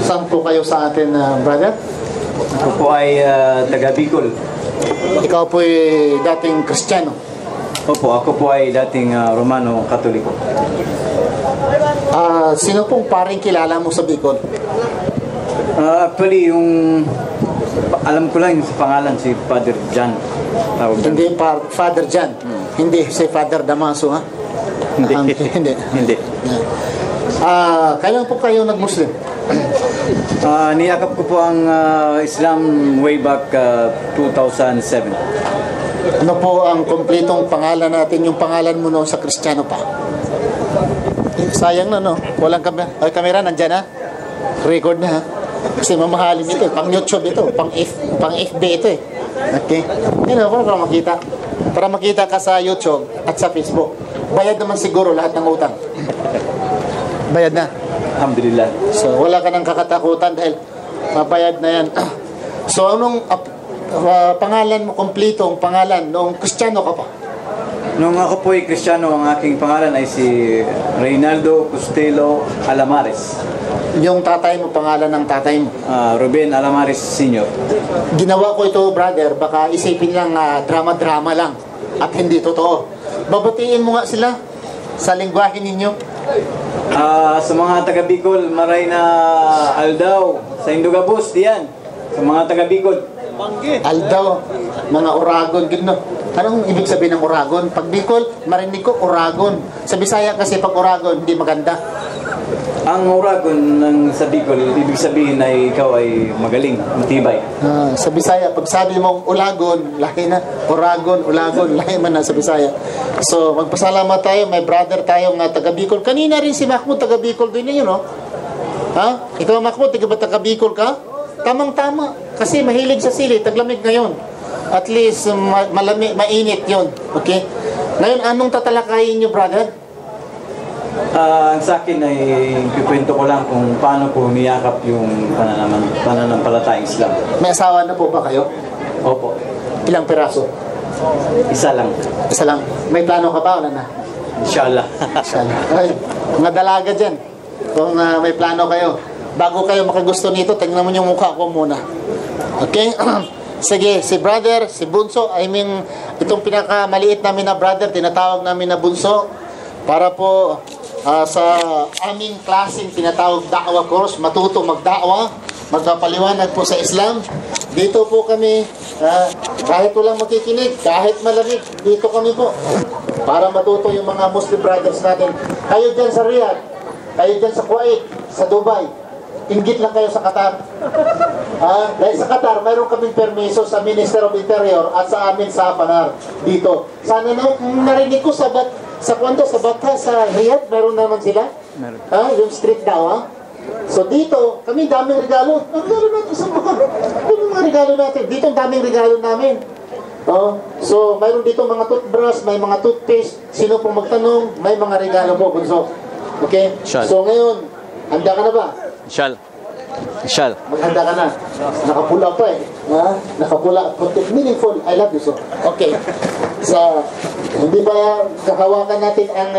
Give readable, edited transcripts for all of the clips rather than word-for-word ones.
Saan po kayo sa atin, brother? Ako po ay taga Bicol. Ikaw po ay dating Kristiyano. Opo, ako po ay dating Romano Katoliko. Sino pong paring kilala mo sa Bicol? Actually, alam ko lang yung sa pangalan, si Father John. Hindi Father John. Hindi si Father Damaso, ha? Hindi. Hindi. Hindi. Kailan po kayo nag-Muslim? Niyakap ko po ang Islam way back 2007. Ano po ang kumpletong pangalan natin, yung pangalan mo noon sa Kristiyano pa? Sayang na, no? Walang kamera, nandyan, ha? Record na, ha? Kasi mamahalin ito, pang YouTube ito, pang FB ito, eh. Okay? Yan, para makita. Para makita ka sa YouTube at sa Facebook. Bayad naman siguro lahat ng utang. Bayad na. Alhamdulillah. So, wala ka nang kakatakutan dahil mabayad na yan. So, anong pangalan mo, kompletong pangalan, noong Kristiyano ka pa? Nung ako po ay Kristiyano, ang aking pangalan ay si Reynaldo Costello Alamares. Yung tatay mo, pangalan ng tatay mo? Ruben Alamares Sr. Ginawa ko ito, brother, baka isipin lang drama-drama lang at hindi totoo. Babatiin mo nga sila sa lingwahe ninyo. Sa mga taga Bicol, maray na aldaw. Sa Indogabos, diyan. Sa mga taga Bicol. Aldaw, mga Uragon, gino. Anong ibig sabihin ng Uragon? Pag Bicol, marinig ko Uragon. Sa Bisaya kasi pag Uragon, hindi maganda. Ang Uragon ng sa Bicol, ibig sabihin ay ikaw ay magaling, matibay. Sa Bisaya, pag sabi mong Ulagon, lahi na. Uragon, Ulagon, lahi man na sa Bisaya. So, magpasalamat tayo. May brother tayong taga Bicol. Kanina rin si Mahmoud taga Bicol din yun, no? Ha? Ikaw, Mahmoud, taga Bicol ka? Tamang-tama. Kasi mahilig sa sili, taglamig ngayon. At least, malamig, mainit yun. Okay? Ngayon, anong tatalakayin nyo, brother? Sa akin ay kikwento ko lang kung paano ko niyakap yung pananampalatayang Islam. May asawa na po ba kayo? Opo. Ilang piraso? Isa lang. Isa lang. May plano ka ba? Wala na? Inshallah. Inshallah. Ay, mga dalaga dyan. Kung may plano kayo. Bago kayo makagusto nito, tingnan mo yung mukha ko muna. Okay? Sige, si brother, si Bunso, itong pinakamaliit namin na brother, tinatawag namin na Bunso, para po sa aming klaseng tinatawag da'wa course, matuto magda'wa, magpapaliwanag po sa Islam. Dito po kami, kahit walang makikinig, kahit malamig, dito kami po, para matuto yung mga Muslim brothers natin. Kayo dyan sa Riyadh, kayo dyan sa Kuwait, sa Dubai, inggit lang kayo sa Qatar. Dahil sa Qatar, mayroon kaming permiso sa Minister of Interior at sa amin sa Panar dito. Sana narinig ko sa Bata, sa Riyadh, meron naman sila. Yung street daw, So dito, kami daming regalo. Ang regalo natin sa mga. Yung mga regalo natin. Dito ang daming regalo namin. So, mayroon dito mga toothbrush, may mga toothpaste. Sino pong magtanong, may mga regalo po, Bunso. Okay? Shal. So ngayon, handa ka na ba? Shal. Shal. Maghanda ka na. Nakapula pa eh. Nakapula. Meaningful. I love you so. Okay. So, hindi ba kahawakan natin ang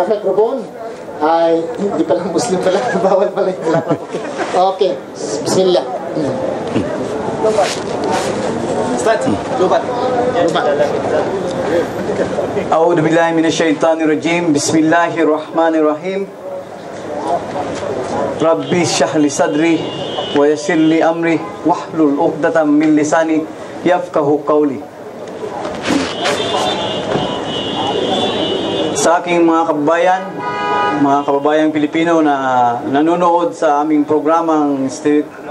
microphone? Ay, hindi pala Muslim pala. Bawal pala yung lapat. Okay. Bismillah. Start. Lupat. A'udhu billahi minasyaitanir rajim. Bismillahirrahmanirrahim. Rabbi shrah li sadri wa yassir li amri wahlul 'uqdatam min lisani yafqahu qawli. Sa aking mga kababayang Pilipino na nanonood sa aming programang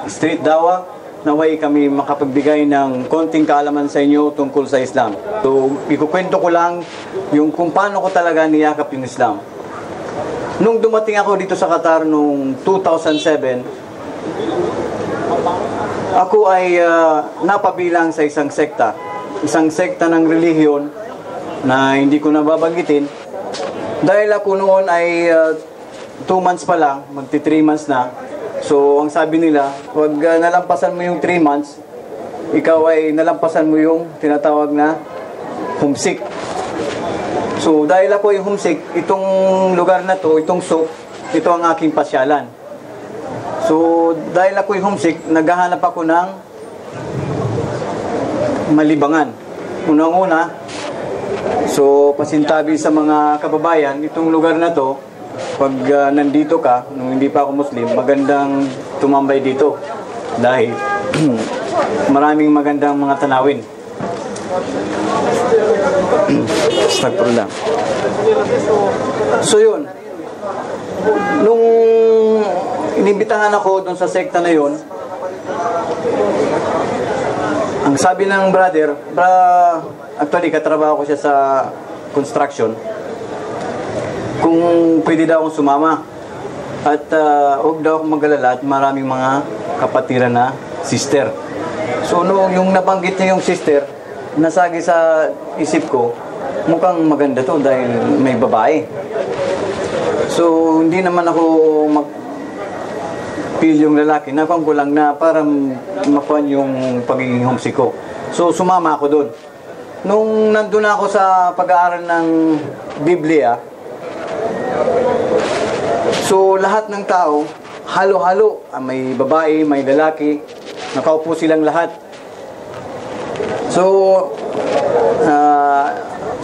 Street Dawa, naway kami makapagbigay ng konting kaalaman sa inyo tungkol sa Islam. So, ikukwento ko lang yung kung paano ko talaga niyakap yung Islam. Nung dumating ako dito sa Qatar noong 2007, ako ay napabilang sa isang sekta ng relihiyon na hindi ko nababanggitin. Dahil ako noon ay 2 months pa lang, magti 3 months na. So, ang sabi nila, wag nalampasan mo yung 3 months, ikaw ay nalampasan mo yung tinatawag na homesick. So, dahil ako yung homesick, itong lugar na to, itong Souq, ito ang aking pasyalan. So, dahil ako'y homesick, naghahanap ako ng malibangan. Unang-una, so pasintabi sa mga kababayan, itong lugar na to, pag nandito ka, nung hindi pa ako Muslim, magandang tumambay dito. Dahil maraming magandang mga tanawin. Astagfirullah. So yun, nung inibitahan ako doon sa sekta na yun, ang sabi ng brother, actually katrabaho ko siya sa construction, kung pwede daw akong sumama. At huwag daw akong mag-alala at maraming mga kapatiran na sister. So noong yung nabanggit niya yung sister, nasagi sa isip ko, mukhang maganda to dahil may babae. So hindi naman ako feel yung lalaki, nakuha ko lang na parang makuha yung pagiging homesick ko. So sumama ako doon. Nung nandun ako sa pag-aaral ng Biblia, so lahat ng tao, halo-halo, may babae, may lalaki, nakaupo silang lahat. So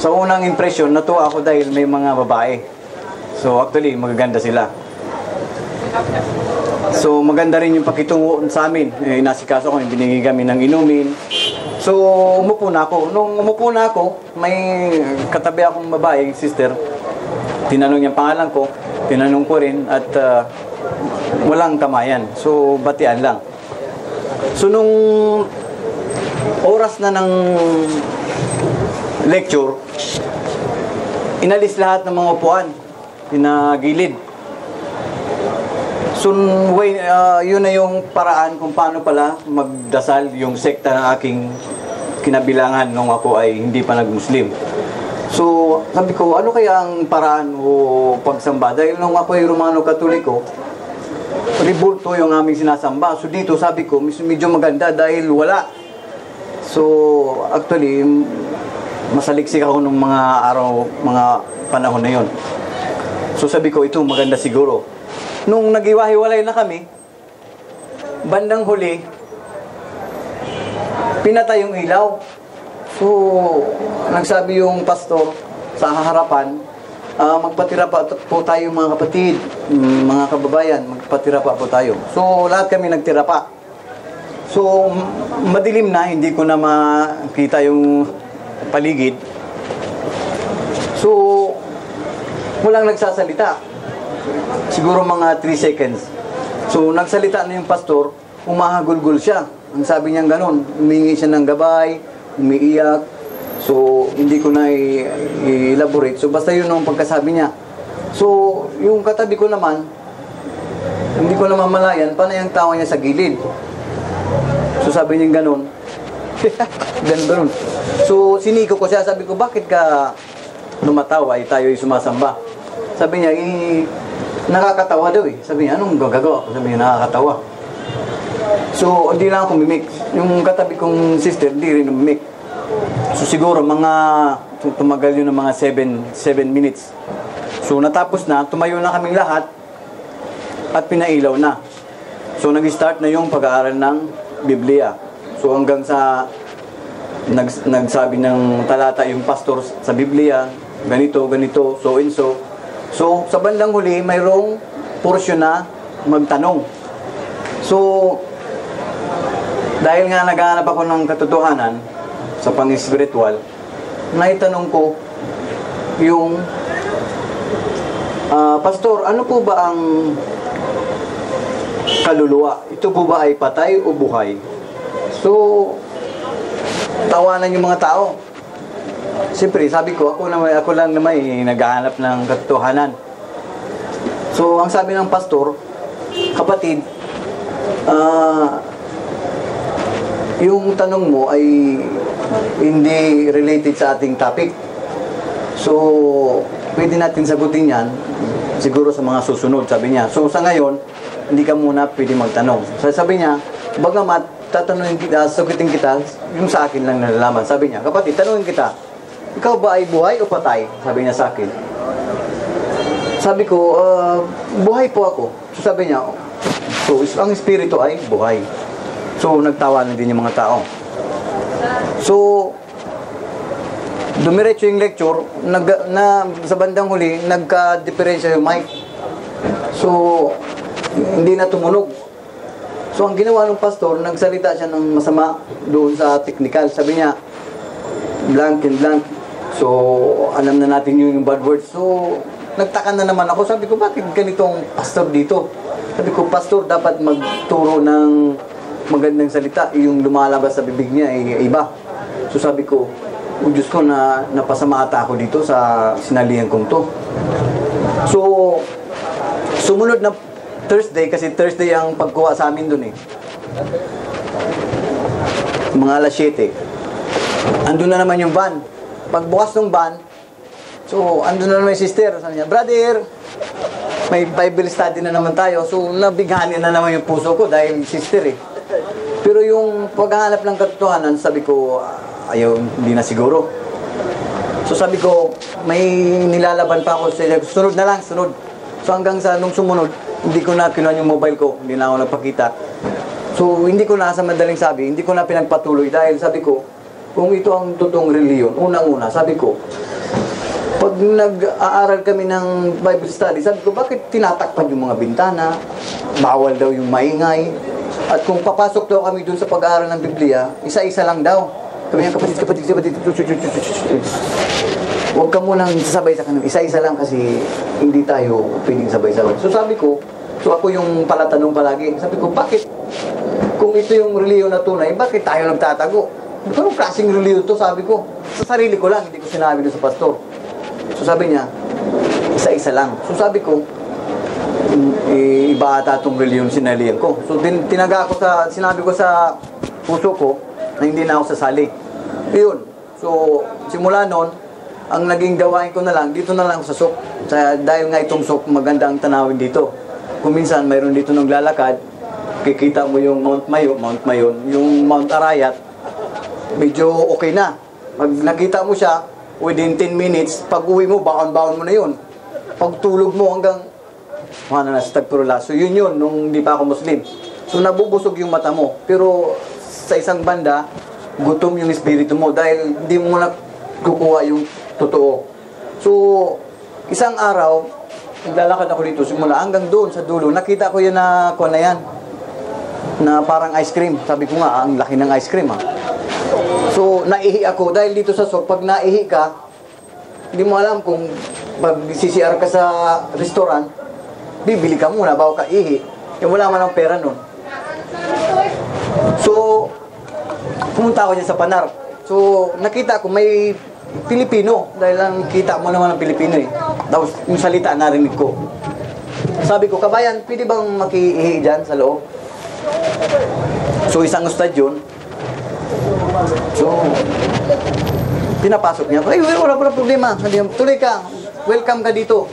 sa unang impression, natuwa ako dahil may mga babae. So actually, magaganda sila. So maganda rin yung pakitungo sa amin. Nasikaso ko, binigay kami ng inumin. So umupo na ako. Nung umupo na ako, may katabi akong babae, sister. Tinanong niya pangalan ko, tinanong ko rin at walang kamayan. So batian lang. So nung oras na ng lecture, inalis lahat ng mga upuan, pinagilid. So, yun na yung paraan kung paano pala magdasal yung sekta ng aking kinabilangan nung ako ay hindi pa nag-Muslim. So, sabi ko, ano kaya ang paraan o pagsamba? Dahil nung ako ay Romano-Katoliko, ribulto yung aming sinasamba. So, dito sabi ko, medyo maganda dahil wala. So, actually, masaliksik ako nung mga araw, mga panahon na yon. So, sabi ko, ito maganda siguro. Nung nag-iwahiwalay na kami, bandang huli, pinatay yung ilaw. So, nagsabi yung pastor sa harapan, magpatira pa po tayo mga kapatid, mga kababayan, magpatira pa po tayo. So, lahat kami nagtira pa. So, madilim na, hindi ko na makita yung paligid. So, walang nagsasalita. Siguro mga 3 seconds. So, nagsalita na yung pastor, umahagulgul siya. Ang sabi niya gano'n, humingi siya ng gabay, umiiyak. So, hindi ko na i-elaborate. So, basta yun ang pagkasabi niya. So, yung katabi ko naman, hindi ko naman malayan, panay ang tawa niya sa gilid. So, sabi niya gano'n. Ganun. So, siniko ko siya. Sabi ko, bakit ka lumatawa? Tayo'y sumasamba. Sabi niya, nakakatawa daw eh. Sabi niya, anong gagagawa ko? Sabi niya, nakakatawa. So, hindi lang ako mimik. Yung katabi kong sister, hindi rin mimik. So, siguro, tumagal yun ng mga 7 minutes. So, natapos na, tumayo na kaming lahat at pinailaw na. So, nag-start na yung pag-aaral ng Biblia. So, hanggang sa nagsabi ng talata yung pastor sa Biblia, ganito, ganito, so and so. So, sa bandang huli, mayroong portion na magtanong. So, dahil nga naghahanap ako ng katotohanan sa pang-spiritual, naitanong ko yung, Pastor, ano po ba ang kaluluwa? Ito po ba ay patay o buhay? So, tawanan yung mga tao. Siyempre, sabi ko, ako lang naman naghahanap ng katotohanan. So, ang sabi ng pastor, kapatid, yung tanong mo ay hindi related sa ating topic. So, pwede natin sagutin yan siguro sa mga susunod, sabi niya. So, sa ngayon, hindi ka muna pwede magtanong. So, sabi niya, bagamat tatanungin kita, sagutin kita, yung sa akin lang nalalaman. Sabi niya, kapatid, tanungin kita, ikaw ba ay buhay o patay? Sabi niya sa akin. Sabi ko, buhay po ako. So sabi niya, so So, ang espiritu ay buhay. So, nagtawanan din yung mga tao. So, dumiretso yung lecture, sa bandang huli, nagka-diferensya yung mic. So, hindi na tumunog. So, ang ginawa ng pastor, nagsalita siya ng masama doon sa technical. Sabi niya, blank and blank. So, alam na natin yung bad words. So, nagtaka na naman ako. Sabi ko, bakit ganitong pastor dito? Sabi ko, pastor, dapat magturo ng magandang salita. Yung lumalabas sa bibig niya ay iba. So, sabi ko, Diyos ko, napasama ata ako dito sa sinalihan kong to. So, sumunod na Thursday, kasi Thursday ang pagkuha sa amin dun eh. Mga alas 7. Andun na naman yung van. Pagbukas ng van, so, andun na naman yung sister. Sabi niya, brother, may Bible study na naman tayo. So, nabighani na naman yung puso ko dahil sister eh. Pero yung paghahanap ng katotohanan, sabi ko, ayaw, hindi na siguro. So, sabi ko, may nilalaban pa ako. Sunod na lang, sunod. So, hanggang sa nung sumunod, hindi ko na kinuha yung mobile ko. Hindi na ako nagpakita. So, hindi ko na sa madaling sabi, hindi ko na pinagpatuloy dahil sabi ko, kung ito ang totoong reliyon, unang-una, sabi ko, pag nag-aaral kami ng Bible study, sabi ko, bakit tinatakpan yung mga bintana? Bawal daw yung maingay. At kung papasok daw kami dun sa pag-aaral ng Biblia, isa-isa lang daw. Kami yung kapatid. Huwag ka munang sasabay sa kanila. Isa-isa lang kasi hindi tayo pwedeng sabay-sabay. So sabi ko, so ako yung palatanong palagi. Sabi ko, bakit? Kung ito yung reliyon na tunay, bakit tayo nagtatago? Anong klaseng reliyon to? Sabi ko. Sa sarili ko lang, hindi ko sinabi doon sa pastor. So sabi niya, isa-isa lang. So sabi ko, iba ata itong reliyon sinalihan ko. So sinabi ko sa puso ko na hindi na ako sasali. Yun. So simula noon, ang naging gawain ko na lang, dito na lang ako sa SOC. Dahil nga itong SOC, maganda ang tanawin dito. Kung minsan mayroon dito nang lalakad, kikita mo yung Mount Mayon, yung Mount Arayat, medyo okay na. Pag nakita mo siya, within 10 minutes, pag uwi mo, baon-baon mo na yun. Pag tulog mo hanggang, na sa Tagpurula. So yun, nung hindi pa ako Muslim. So nabubusog yung mata mo. Pero sa isang banda, gutom yung espiritu mo dahil hindi mo na kukuha yung totoo. So, isang araw, naglalakad ako dito, simula hanggang doon sa dulo, nakita ko yun na yan, na parang ice cream. Sabi ko nga, ang laki ng ice cream ha. So, naihi ako. Dahil dito sa SOC, pag naihi ka, hindi mo alam kung pag CCR ka sa restaurant, bibili ka muna bago ka ihi. Wala man ang pera nun. So, pumunta ako dyan sa Panar. So, nakita ko may Pilipino. Dahil lang kita mo naman ang Pilipino eh. Tapos, yung salita narinig ko. Sabi ko, kabayan, pwede bang makiihi dyan sa loob? So, isang ustad yun. So, pinapasok niya. Ay, wala problema. Tuloy ka. Welcome ka dito.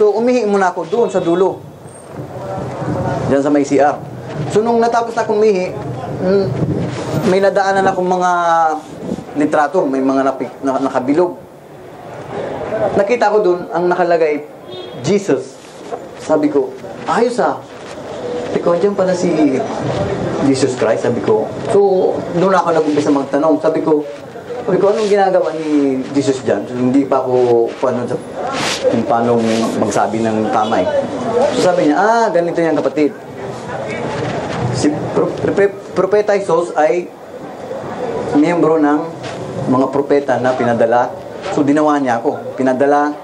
So, umihi muna ako doon sa dulo. Diyan sa may CR. So, nung natapos na akong umihi, may nadaanan akong mga litrato. May mga nakabilog. Nakita ko doon, ang nakalagay, Jesus. Sabi ko, ayos ah. Ikaw, dyan pala si Jesus Christ, sabi ko. So, doon ako nag-umpisa magtanong. Sabi ko, anong ginagawa ni Jesus dyan? So, hindi pa ako kung paano magsabi ng tama eh. So, sabi niya, ganito yan kapatid. Si Propeta Jesus ay miyembro ng mga propeta na pinadala. So, dinawa niya ako. Pinadala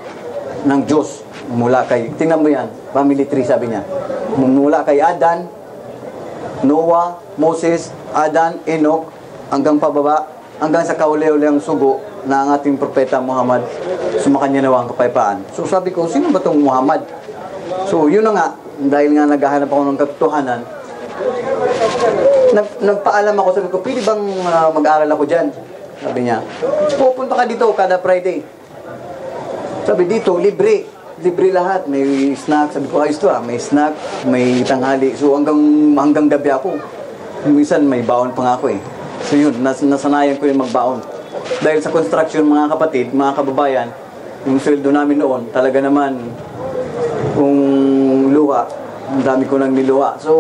ng Diyos mula kay, tingnan mo yan, family tree sabi niya. Mula kay Adan, Noah, Moses, Adan, Enoch, hanggang pababa, hanggang sa kauli-uli ang sugo na ang ating propeta Muhammad, sumakanya nawa ang kapayapaan. So sabi ko, sino ba itong Muhammad? So yun na nga, dahil nga naghahanap ako ng katotohanan, nagpaalam ako, sabi ko, pwede bang mag-aral ako dyan? Sabi niya, pupunta ka dito kada Friday. Sabi dito, libre lahat. May snack. Sabi ko, ayos to may snack, may tanghali. So hanggang gabi ako. Minsan may baon pa nga ako eh. So yun, nasanayan ko yung magbaon. Dahil sa construction, mga kapatid, mga kababayan, yung sweldo namin noon, talaga naman, kung luha, Ang dami ko nang niluha. So,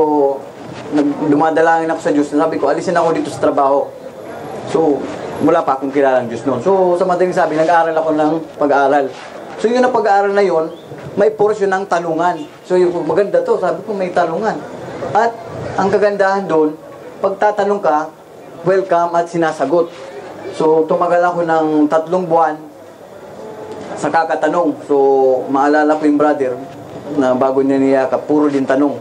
dumadalangin ako sa Diyos. Sabi ko, alisin ako dito sa trabaho. So, wala pa akong kilalang Diyos noon. So, sa madaling sabi, nag-aaral ako ng pag-aaral. So, yun ang pag-aaral na yun, may portion ng tanungan. So, yung maganda to, sabi ko, may tanungan. At, ang kagandahan doon, pagtatanong ka, welcome at sinasagot. So, tumagal ako ng 3 buwan sa kakatanong. So, maalala ko yung brother na bago niya niyakap, puro din tanong.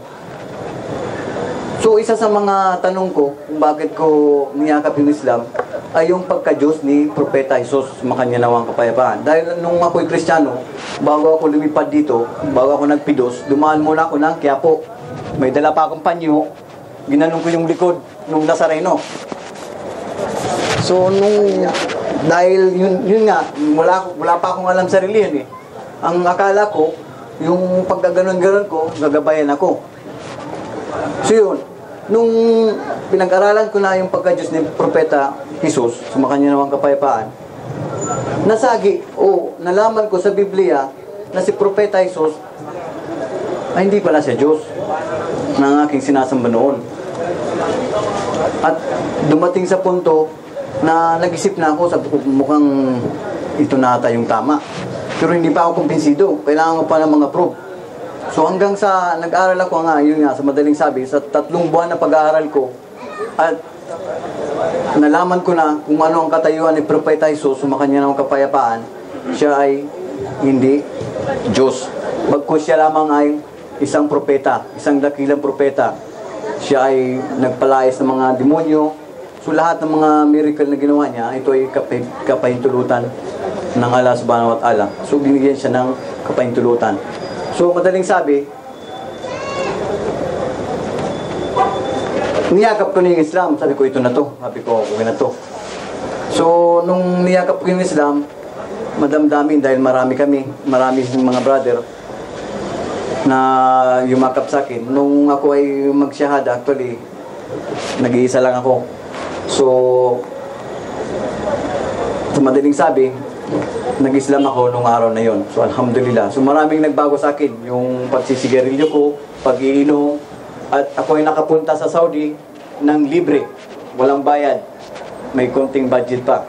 So, isa sa mga tanong ko kung bakit ko niyakap yung Islam ay yung pagka-Diyos ni Propeta Jesus, makanya nawang kapayapaan. Dahil nung ako'y Kristiyano, bago ako lumipad dito, bago ako nagpidos, dumaan muna ako ng Quiapo. May dala pa akong panyo, ginanong ko yung likod nung Nazareno. So, dahil yun nga, wala pa akong alam sa reliyon eh. Ang akala ko, yung pagkaganon-ganon ko, gagabayan ako. So yun, nung pinag-aralan ko na yung pagka-Diyos ni Propeta Jesus, sumakanya naman kapayapaan, nalaman ko sa Biblia na si Propeta Jesus ay hindi pala siya Diyos na aking sinasamba noon. At dumating sa punto na nag-isip na ako, sabi ko, mukhang ito na ata yung tama. Pero hindi pa ako kumbinsido. Kailangan ko pa ng mga proof. So hanggang sa nag-aaral ako yun nga, sa madaling sabi, sa 3 buwan na pag-aaral ko, at nalaman ko na kung ano ang katayuan ni Propeta Jesus, sumakanya ng kapayapaan, siya ay hindi Diyos. Bagkus siya lamang ay isang propeta, isang dakilang propeta. Siya ay nagpalayas ng mga demonyo. So lahat ng mga miracle na ginawa niya, ito ay kapahintulutan ng Allah subhanahu wa ta'ala. So binigyan siya ng kapahintulutan. So madaling sabi, niyakap ko na yung Islam. Sabi ko, ito na to. Sabi ko, okay na to. So nung niyakap ko yung Islam, madamdamin dahil marami mga brother na yumakap sa akin. Nung ako ay magsyahada, actually, nag-iisa lang ako. So, sa madaling sabi, nag-Islam ako nung araw na yon. So, alhamdulillah. So, maraming nagbago sa akin. Yung pagsisigarilyo ko, pag-iinom, at ako ay nakapunta sa Saudi ng libre. Walang bayad. May konting budget pa.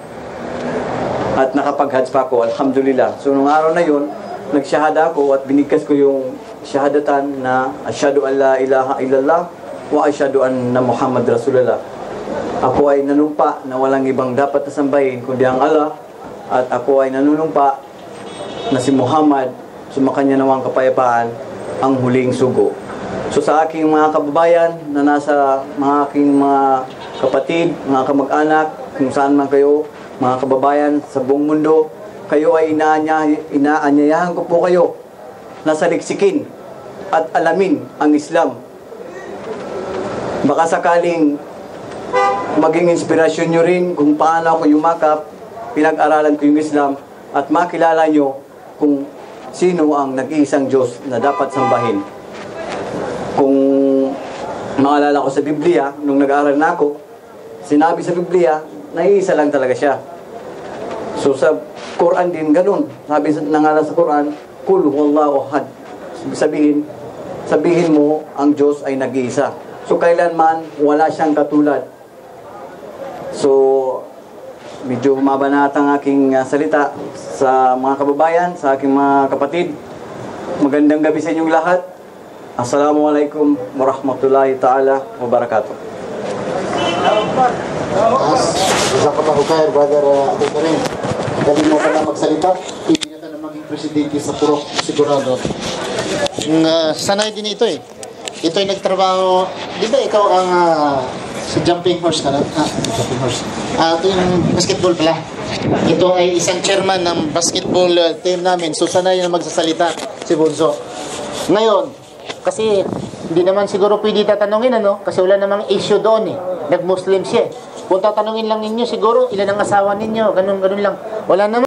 At nakapag-hajj pa ako, alhamdulillah. So, nung araw na yon, nagsyahada ako at binigkas ko yung syahadatan na asyhadu an la ilaha illallah wa asyhadu anna Muhammad Rasulullah. Ako ay nanumpa na walang ibang dapat na sambahin kundi ang Allah, at ako ay nanunumpa na si Muhammad, sumakanya nawang kapayapaan, ang huling sugo. So sa aking mga kababayan na nasa mga aking mga kapatid, mga kamag-anak, kung saan man kayo, mga kababayan sa buong mundo, kayo ay inaanyayahan ko po kayo na saliksikin at alamin ang Islam. Baka sakaling maging inspirasyon nyo rin kung paano ako yumakap, pinag-aralan ko yung Islam, at makilala nyo kung sino ang nag-iisang Diyos na dapat sambahin. Kung maalala ko sa Biblia, nung nag-aaral na ako, sinabi sa Biblia, na iisa lang talaga siya. So sa Quran din ganun. Sabi na nga sa Quran, Kul huwallahu ahad. Sabihin mo, ang Diyos ay nag-iisa. So kailanman, wala siyang katulad. So, medyo humaba na ang aking salita sa mga kababayan, sa aking mga kapatid. Magandang gabi sa inyong lahat. Assalamualaikum warahmatullahi ta'ala wabarakatuh. Jazakallahu khair, brother Abu Karim. Dali mo ka na magsalita, hindi na ka na maging presidente sa Purok, sigurado. Sanay din ito eh. Ito ay nagtrabaho, di ba ikaw ang sa jumping horse ka na? Jumping horse. Ito yung basketball pala. Ito ay isang chairman ng basketball team namin. So sanay na magsasalita si Bunso. Ngayon, kasi hindi naman siguro pwede tatanungin kasi wala namang issue doon eh. Nag-Muslim siya eh. Kung tatanungin lang ninyo siguro ilan ang asawa ninyo, ganun lang. Wala naman.